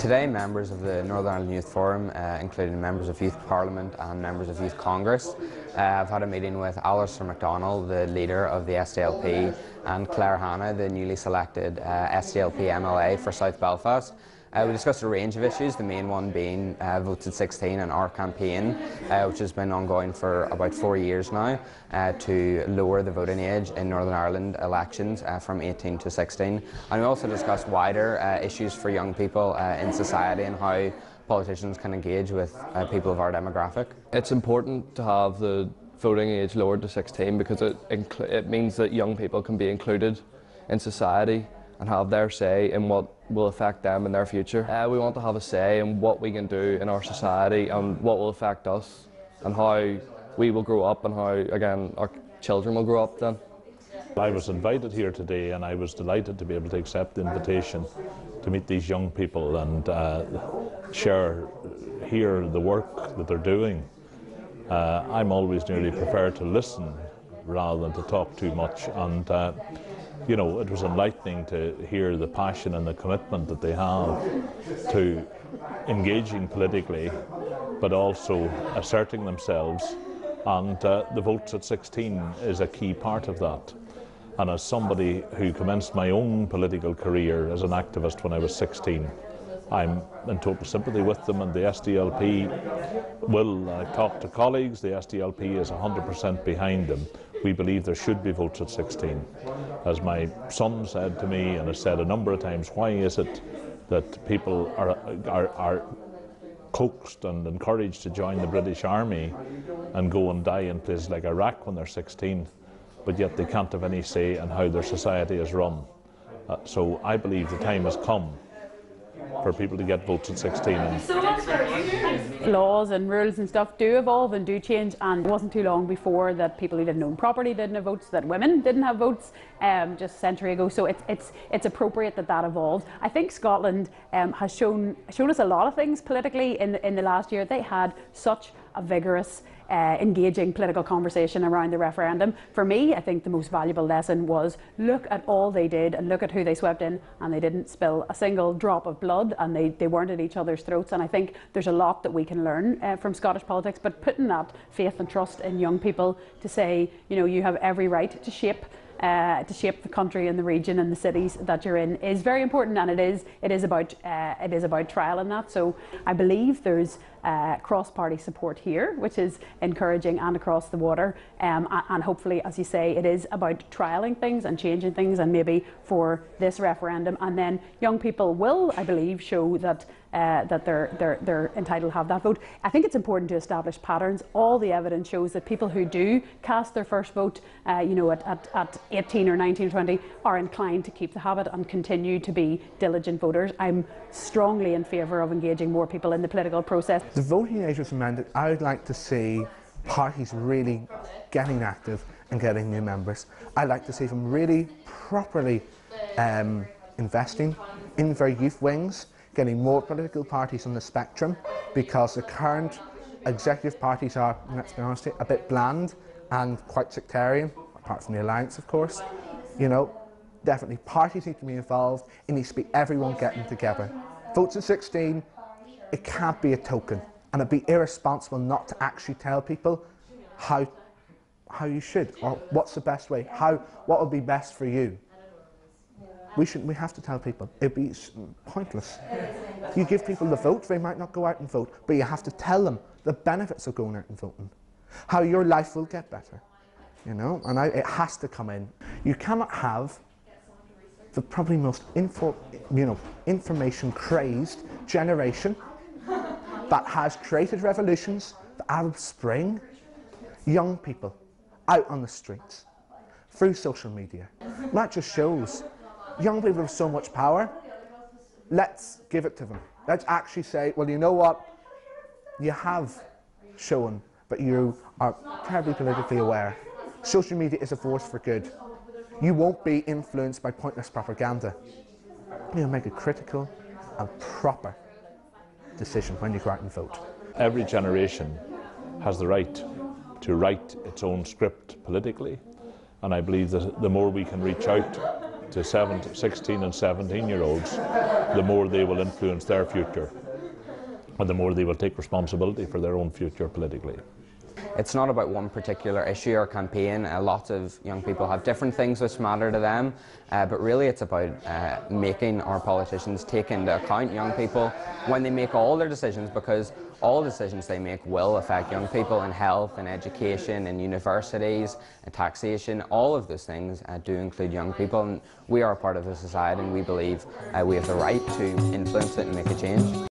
Today, members of the Northern Ireland Youth Forum, including members of Youth Parliament and members of Youth Congress, have had a meeting with Alistair MacDonald, the leader of the SDLP, and Claire Hanna, the newly selected SDLP MLA for South Belfast. We discussed a range of issues, the main one being Votes at 16 and our campaign, which has been ongoing for about 4 years now, to lower the voting age in Northern Ireland elections from 18 to 16. And we also discussed wider issues for young people in society and how politicians can engage with people of our demographic. It's important to have the voting age lowered to 16 because it means that young people can be included in society and have their say in what will affect them in their future. We want to have a say in what we can do in our society and what will affect us and how we will grow up and how, again, our children will grow up then. I was invited here today and I was delighted to be able to accept the invitation to meet these young people and hear the work that they're doing. I'm always nearly prepared to listen rather than to talk too much, and you know, it was enlightening to hear the passion and the commitment that they have to engaging politically, but also asserting themselves, and the Votes at 16 is a key part of that. And as somebody who commenced my own political career as an activist when I was 16, I'm in total sympathy with them, and the SDLP will talk to colleagues. The SDLP is 100% behind them. We believe there should be votes at 16. As my son said to me, and has said a number of times, why is it that people are coaxed and encouraged to join the British Army and go and die in places like Iraq when they're 16, but yet they can't have any say in how their society is run? So I believe the time has come for people to get votes at 16. Laws and rules and stuff do evolve and do change, and it wasn't too long before that people who didn't own property didn't have votes, that women didn't have votes just a century ago. So it's appropriate that that evolves. I think Scotland has shown us a lot of things politically in the last year. They had such a vigorous, engaging political conversation around the referendum. For me, I think the most valuable lesson was look at all they did and look at who they swept in, and they didn't spill a single drop of blood, and they weren't at each other's throats. And I think there's a lot that we can learn from Scottish politics, but putting that faith and trust in young people to say, you know, you have every right to shape the country and the region and the cities that you're in is very important, and it is about trial in that. So I believe there's cross-party support here, which is encouraging, and across the water, and hopefully, as you say, it is about trialling things and changing things, and maybe for this referendum, and then young people will, I believe, show that they're entitled to have that vote. I think it's important to establish patterns. All the evidence shows that people who do cast their first vote, you know, at 18 or 19 or 20, are inclined to keep the habit and continue to be diligent voters. I'm strongly in favour of engaging more people in the political process. The voting age was amended. I would like to see parties really getting active and getting new members. I'd like to see them really properly investing in their youth wings, getting more political parties on the spectrum, because the current executive parties are, let's be honest, a bit bland and quite sectarian, apart from the Alliance, of course. You know, definitely parties need to be involved. It needs to be everyone getting together. Votes at 16, it can't be a token, and it'd be irresponsible not to actually tell people how you should, or what's the best way, what would be best for you. We have to tell people. It'd be pointless. You give people the vote, they might not go out and vote, but you have to tell them the benefits of going out and voting, how your life will get better, you know, and it has to come in. You cannot have the probably most information-crazed generation that has created revolutions, the Arab Spring, young people out on the streets through social media. That just shows young people have so much power. Let's give it to them. Let's actually say, well, you know what? You have shown that you are terribly politically aware. Social media is a force for good. You won't be influenced by pointless propaganda. You'll make a critical and proper decision when you go out and vote. Every generation has the right to write its own script politically, and I believe that the more we can reach out to 16 and 17-year-olds, the more they will influence their future, and the more they will take responsibility for their own future politically. It's not about one particular issue or campaign. Lots of young people have different things which matter to them, but really it's about making our politicians take into account young people when they make all their decisions, because all decisions they make will affect young people in health, in education, in universities, in taxation. All of those things do include young people, and we are a part of the society, and we believe we have the right to influence it and make a change.